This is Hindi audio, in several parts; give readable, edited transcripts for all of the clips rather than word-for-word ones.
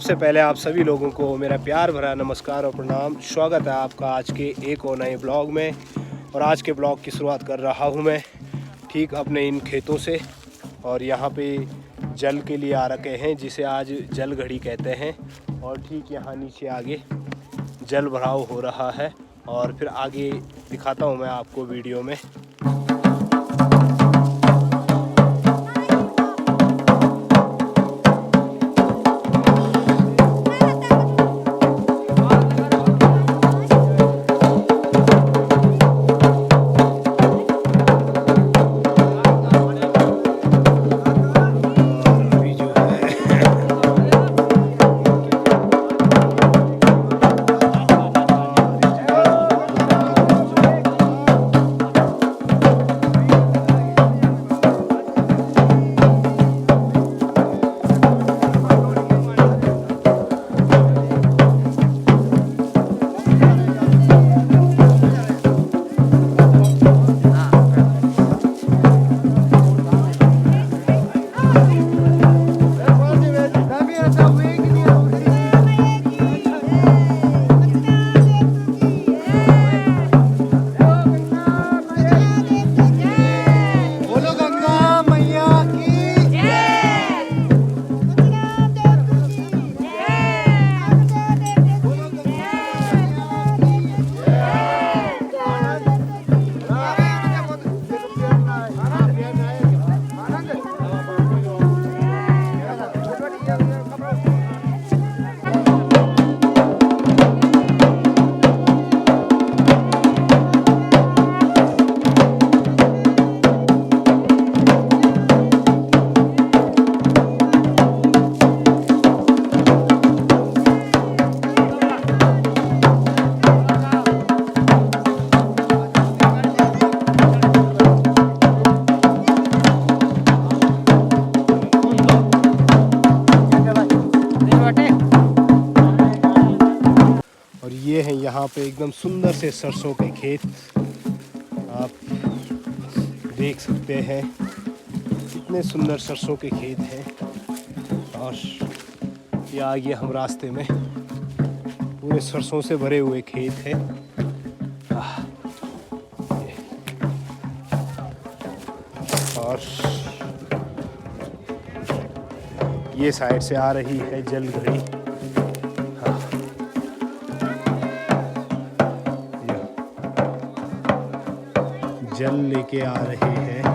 सबसे पहले आप सभी लोगों को मेरा प्यार भरा नमस्कार और प्रणाम। स्वागत है आपका आज के एक और नए ब्लॉग में। और आज के ब्लॉग की शुरुआत कर रहा हूं मैं ठीक अपने इन खेतों से। और यहाँ पे जल के लिए आ रखे हैं जिसे आज जल घड़ी कहते हैं। और ठीक यहाँ नीचे आगे जल भराव हो रहा है और फिर आगे दिखाता हूँ मैं आपको वीडियो में। ये हैं यहाँ पे एकदम सुंदर से सरसों के खेत आप देख सकते हैं। कितने सुंदर सरसों के खेत हैं। और ये आगे हम रास्ते में पूरे सरसों से भरे हुए खेत हैं। और ये साइड से आ रही है जल घड़ी। जल लेके आ रहे हैं।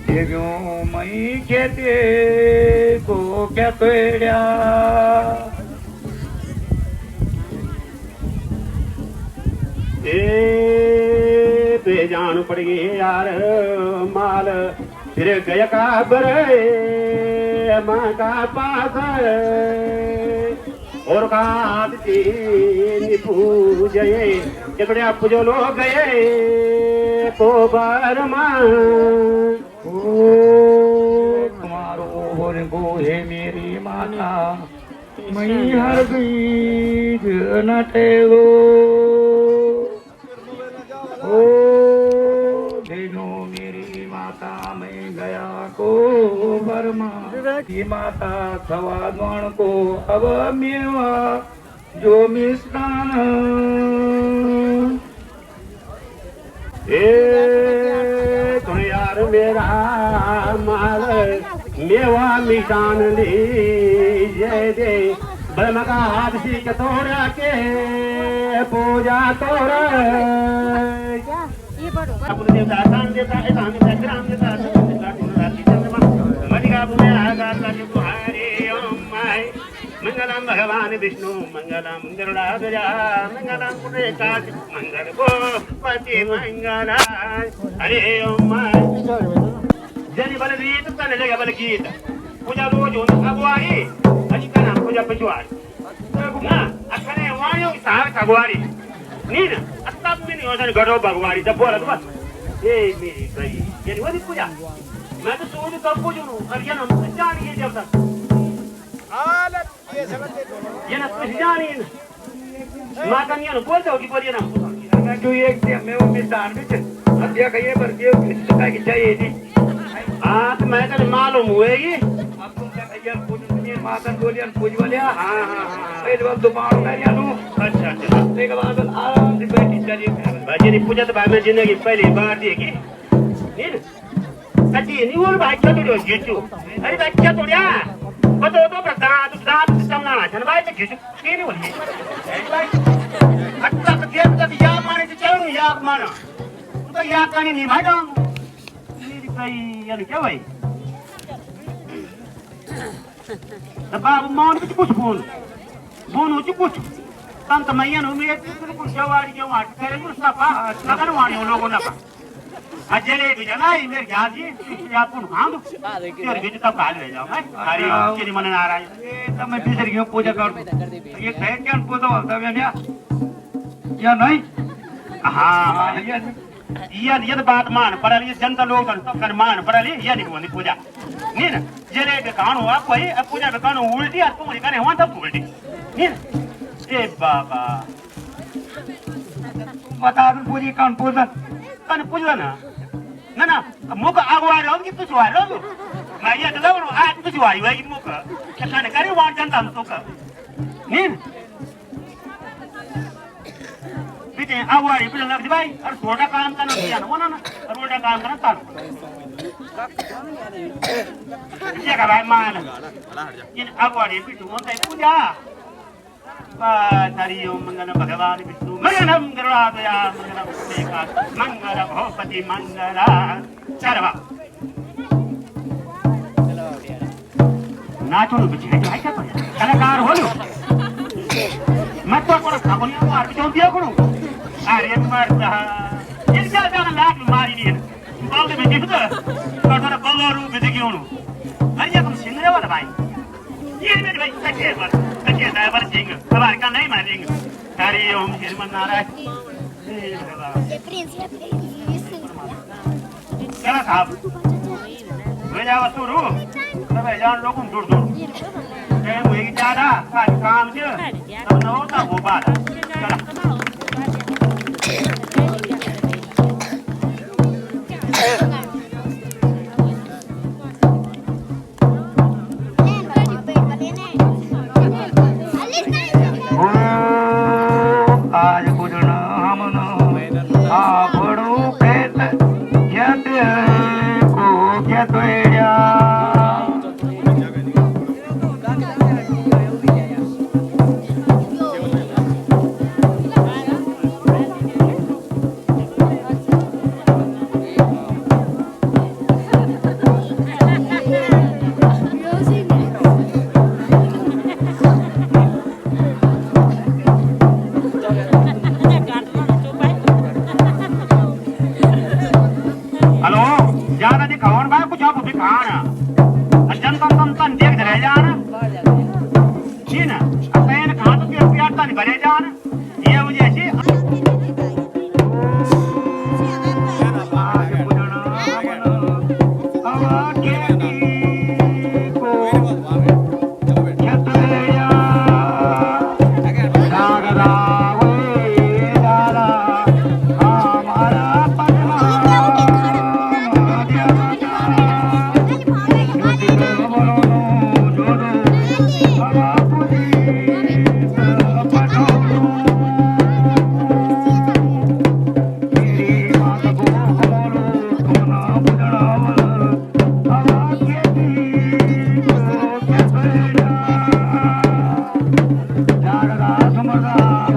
देव्यो मई खेते को क्या पेड़ा बेजान पड़ गई यार माल फिर गया का बरे माँ का पास और पूजे के पूजो लोग गए को बरमा तुम्हारो गो है मेरी माता मई हर बीज न टेगो ओ देनो मेरी माता मैं गया को बर्मा की माता थवा गण को अब मेवा जो मिष्टान ए तो यार मेरा माल मेवा मिष्टान लीजिए दे ब्रह्म का हाथ सीख तोड़ा के पूजा तोड़ा देवता दान देता है दान देता ग्राम देता मणिका पुण्य आगार हरे ओम माय मंगलम भगवान विष्णु मंगलम गरुड़ाध्वजा मंगलम पुण्यकाश मंगल गोपति मंगल हरे ओम माय जनि बल गीत तन लगे बल गीत पूजा रोज होने अगुवारी अजिकना पूजा पिछवाड़ी ना अखने वाणियों की सहार अगुवारी नीन अतब में योजन गढ़ो भगवारी जब बोला तो बस ए मेरी गई ये वो पूजा मैं तो सोच कब पूजूं और ये ना जानिए जब तक हालत ये ना कुछ जानिए माता ने ना बोलते हो कि बोलिए ना मैं जो एक से मैं वो मिसाल में अब ये कहिए पर ये किसका की चाहिए नहीं हां तो मैं तो मालूम हुएगी अब तुम क्या कहिए पूजन माता बोलिए पूज वाले हां पहले बार दोबारा मैं यानू अच्छा अच्छा एक बार आराम से बैठी चलिए भाई ने पूजा तो भाई मैं जिंदगी पहली बार देखी नहीं सच्ची नहीं बोल भाई क्या तोड़ो जीचू अरे भाई क्या तोड़या बतो तो प्रदान तो दांत समना जन भाई तो जीचू के नहीं बोलिए भाई अच्छा तो देव तक या माने तो चलो या मानो तो या कहानी नहीं भाई मेरी भाई यार क्या भाई अब बाबू मौन कुछ कुछ बोल बोनो कुछ तंत मैया नो मेरे कुछ जवारी जो आट करे कुछ ना पा लगन वाणी लोगों ना पा अजले भी जना मेरे याद जी या पुन खांदो तेरे बीच तब काल ले जाओ मैं हरि ओम के मन नारायण ये तब मैं बिसर गयो पूजा कर ये कहे क्या पूजा होता है या नहीं हां ये बात मान पर ये जनता लोग कर मान पर ये नहीं होनी पूजा नहीं ना जले के कानो आप कोई पूजा के कानो उल्टी आ तुम्हारी कने हुआ तब उल्टी नहीं ए बाबा बता दो पूरी कौन पूजा कौन पूजा ना ना ना मुख आगवा रहो कि कुछ हुआ रहो मैं ये तो लगो आज कुछ हुआ है कि मुख क्या करे वांट जनता तो का नहीं बीते आगवारी पे लग भाई और थोड़ा काम करना दिया ना ना थोड़ा काम करना ताल ये का भाई मान इन आगवारी पे तो होता है पूजा हरि ओम मंगल भगवान विष्णु मंगलम गरुड़ाध्वजा मंगलम पुण्यकाश मंगल भूपति मंगला सर्वा नाचो बिचारे क्या क्या कलाकार हो लो मैं तो कोन खाबोनी मार के जों दिया करूं अरे मरदा इनका जान लाख मारी नहीं बाल में दिख तो और बल्लारू में देखियो अरे तुम सिंगरे वाला भाई ये मेरे भाई सच्चे ड्राइवर सिंह सवार का नहीं मारेंगे हरि ओम श्रीमन नारायण क्या साहब मेरा वसूरू सब जान लोगों दूर दूर ये हुई ज्यादा काम से तब न होता वो बात चला आज बुझना हमना आपड़ो खेत यत को क्या तोया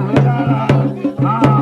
हरा